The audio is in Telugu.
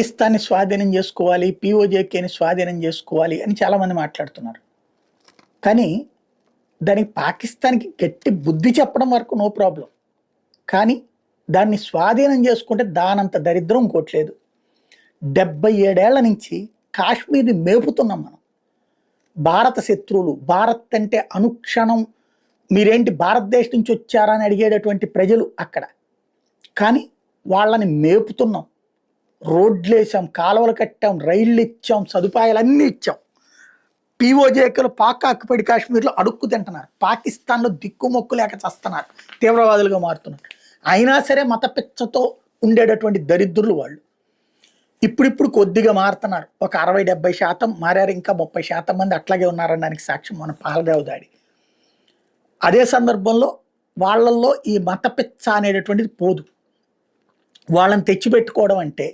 పాకిస్తాన్ని స్వాధీనం చేసుకోవాలి, పీఓజేకేని స్వాధీనం చేసుకోవాలి అని చాలామంది మాట్లాడుతున్నారు. కానీ దానికి పాకిస్తాన్కి గట్టి బుద్ధి చెప్పడం వరకు నో ప్రాబ్లం. కానీ దాన్ని స్వాధీనం చేసుకుంటే దానంత దరిద్రం ఇంకోట్లేదు. 77 ఏళ్ల నుంచి కాశ్మీర్ని మేపుతున్నాం మనం. భారత శత్రువులు, భారత్ అంటే అనుక్షణం మీరేంటి భారతదేశం నుంచి వచ్చారా అని అడిగేటటువంటి ప్రజలు అక్కడ. కానీ వాళ్ళని మేపుతున్నాం. రోడ్లు వేసాం, కాలువలు కట్టాం, రైళ్లు ఇచ్చాం, సదుపాయాలన్నీ ఇచ్చాం. పీఓజేకలు పాక్ ఆక్యుపైడ్ కాశ్మీర్లో అడుక్కు తింటున్నారు. పాకిస్తాన్లో దిక్కుమొక్కు లేక చస్తున్నారు, తీవ్రవాదులుగా మారుతున్నారు. అయినా సరే మత పిచ్చతో ఉండేటటువంటి దరిద్రులు వాళ్ళు. ఇప్పుడిప్పుడు కొద్దిగా మారుతున్నారు. ఒక 60-70% మారారు. ఇంకా 30% మంది అట్లాగే ఉన్నారనడానికి సాక్ష్యం మన పహల్గావ్ దాడి. అదే సందర్భంలో వాళ్ళల్లో ఈ మత పిచ్చ అనేటటువంటిది పోదు. వాళ్ళని తెచ్చిపెట్టుకోవడం అంటే